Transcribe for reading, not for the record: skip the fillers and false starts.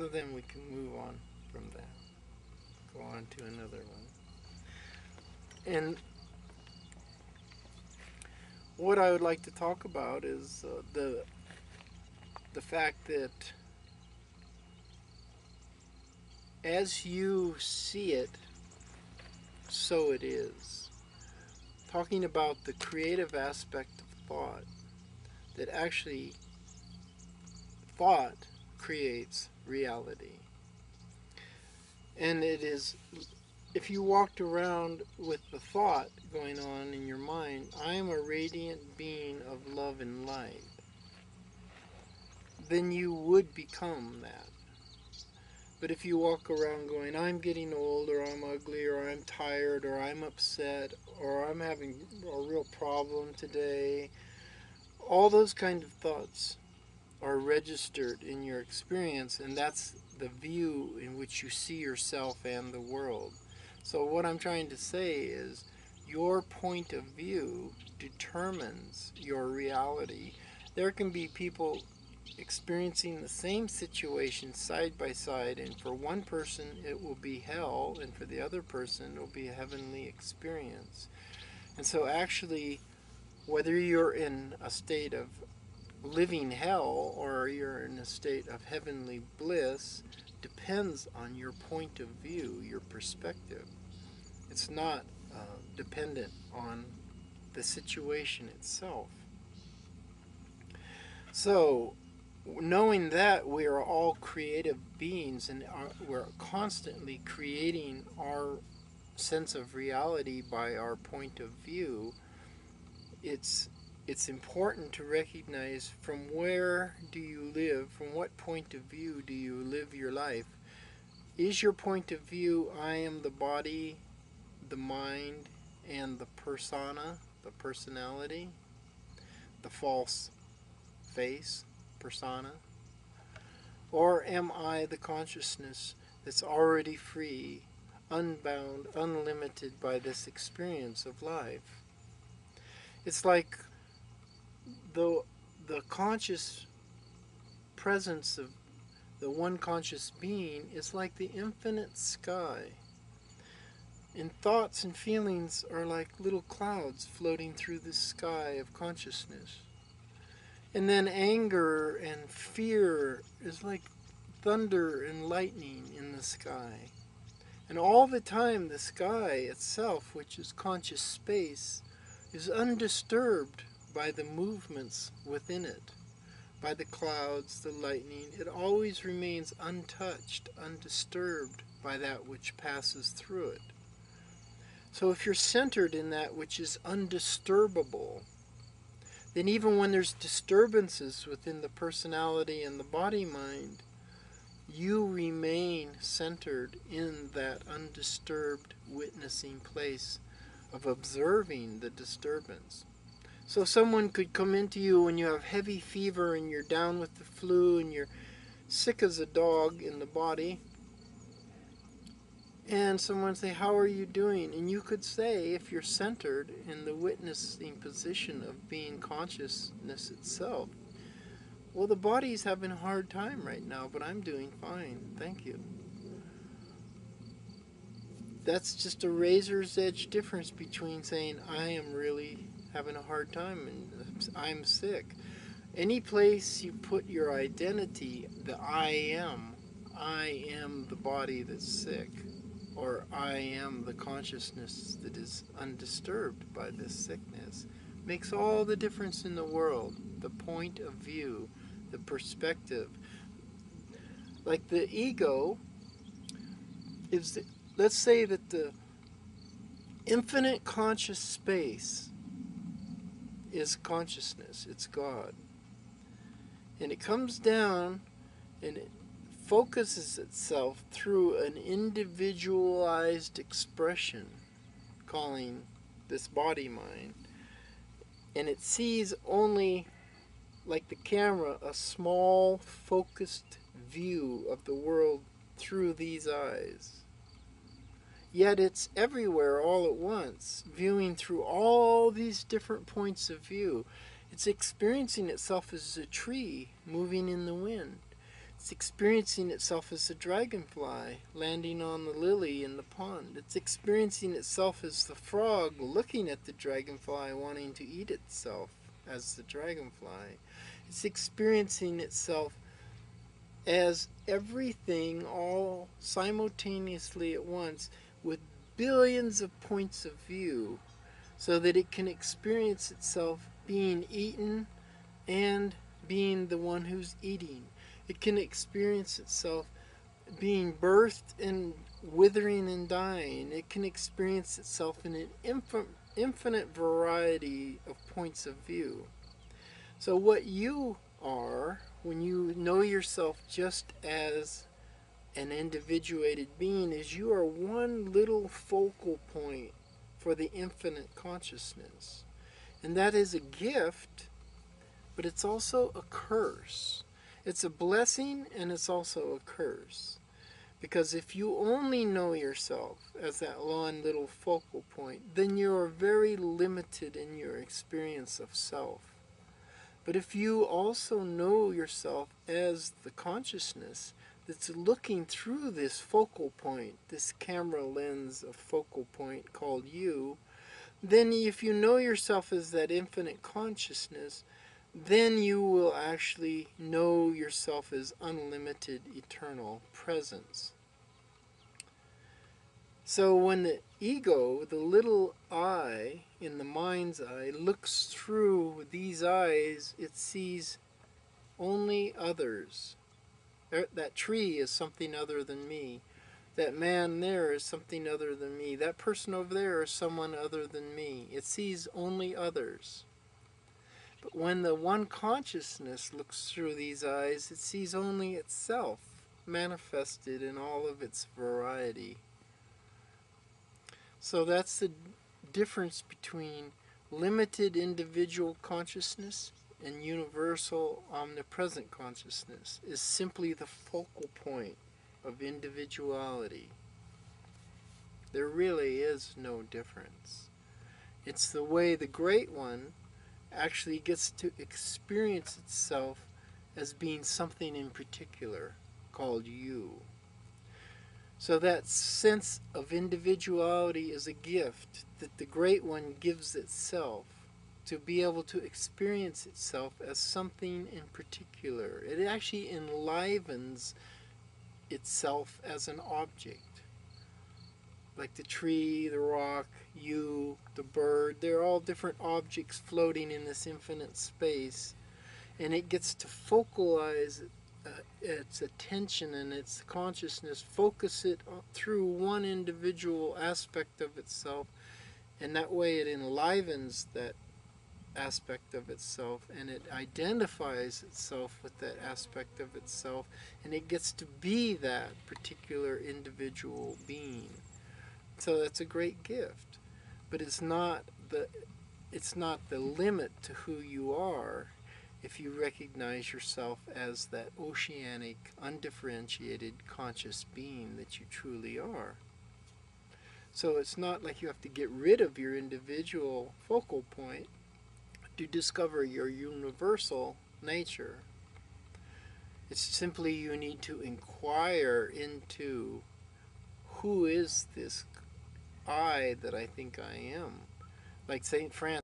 So then we can move on from that. Go on to another one. And what I would like to talk about is the fact that as you see it, so it is. Talking about the creative aspect of thought, that actually thought creates reality. And it is, if you walked around with the thought going on in your mind, I am a radiant being of love and light, then you would become that. But if you walk around going, I'm getting old, or I'm ugly, or I'm tired, or I'm upset, or I'm having a real problem today, all those kind of thoughts are registered in your experience, and that's the view in which you see yourself and the world. So what I'm trying to say is your point of view determines your reality. There can be people experiencing the same situation side by side, and for one person it will be hell, and for the other person it will be a heavenly experience. And so actually, whether you're in a state of living hell or you're in a state of heavenly bliss depends on your point of view, your perspective. It's not dependent on the situation itself. So, knowing that we are all creative beings and we're constantly creating our sense of reality by our point of view, it's it's important to recognize from where do you live, from what point of view do you live your life. Is your point of view, I am the body, the mind, and the persona, the personality, the false face, persona? Or am I the consciousness that's already free, unbound, unlimited by this experience of life? It's like the, the conscious presence of the one conscious being is like the infinite sky. And thoughts and feelings are like little clouds floating through the sky of consciousness. And then anger and fear is like thunder and lightning in the sky. And all the time the sky itself, which is conscious space, is undisturbed by the movements within it, by the clouds, the lightning. It always remains untouched, undisturbed by that which passes through it. So if you're centered in that which is undisturbable, then even when there's disturbances within the personality and the body-mind, you remain centered in that undisturbed witnessing place of observing the disturbance. So someone could come into you when you have heavy fever and you're down with the flu and you're sick as a dog in the body, and someone say, how are you doing? And you could say, if you're centered in the witnessing position of being consciousness itself, well, the body's having a hard time right now, but I'm doing fine, thank you. That's just a razor's edge difference between saying, I am really having a hard time and I'm sick. Any place you put your identity, the I am the body that's sick, or I am the consciousness that is undisturbed by this sickness, makes all the difference in the world. The point of view, the perspective. Like the ego is, let's say that the infinite conscious space is consciousness, it's God. And it comes down and it focuses itself through an individualized expression, calling this body mind. And it sees only, like the camera, a small focused view of the world through these eyes. Yet it's everywhere all at once, viewing through all these different points of view. It's experiencing itself as a tree moving in the wind. It's experiencing itself as the dragonfly landing on the lily in the pond. It's experiencing itself as the frog looking at the dragonfly wanting to eat itself as the dragonfly. It's experiencing itself as everything all simultaneously at once with billions of points of view so that it can experience itself being eaten and being the one who's eating. It can experience itself being birthed and withering and dying. It can experience itself in an infinite variety of points of view. So what you are, when you know yourself just as an individuated being, is you are one little focal point for the infinite consciousness. And that is a gift, but it's also a curse. It's a blessing and it's also a curse. Because if you only know yourself as that one little focal point, then you are very limited in your experience of self. But if you also know yourself as the consciousness that's looking through this focal point, this camera lens of focal point called you, then if you know yourself as that infinite consciousness, then you will actually know yourself as unlimited eternal presence. So when the ego, the little I in the mind's eye, looks through these eyes, it sees only others. That tree is something other than me. That man there is something other than me. That person over there is someone other than me. It sees only others. But when the one consciousness looks through these eyes, it sees only itself, manifested in all of its variety. So that's the difference between limited individual consciousness and universal omnipresent consciousness, is simply the focal point of individuality. There really is no difference. It's the way the Great One actually gets to experience itself as being something in particular called you. So that sense of individuality is a gift that the Great One gives itself to be able to experience itself as something in particular. It actually enlivens itself as an object. Like the tree, the rock, you, the bird, they're all different objects floating in this infinite space. And it gets to focalize its attention and its consciousness, focus it through one individual aspect of itself, and that way it enlivens that aspect of itself, and it identifies itself with that aspect of itself, and it gets to be that particular individual being. So that's a great gift, but it's not the limit to who you are if you recognize yourself as that oceanic, undifferentiated conscious being that you truly are. So it's not like you have to get rid of your individual focal point to discover your universal nature. It's simply you need to inquire into who is this I that I think I am. Like St. Francis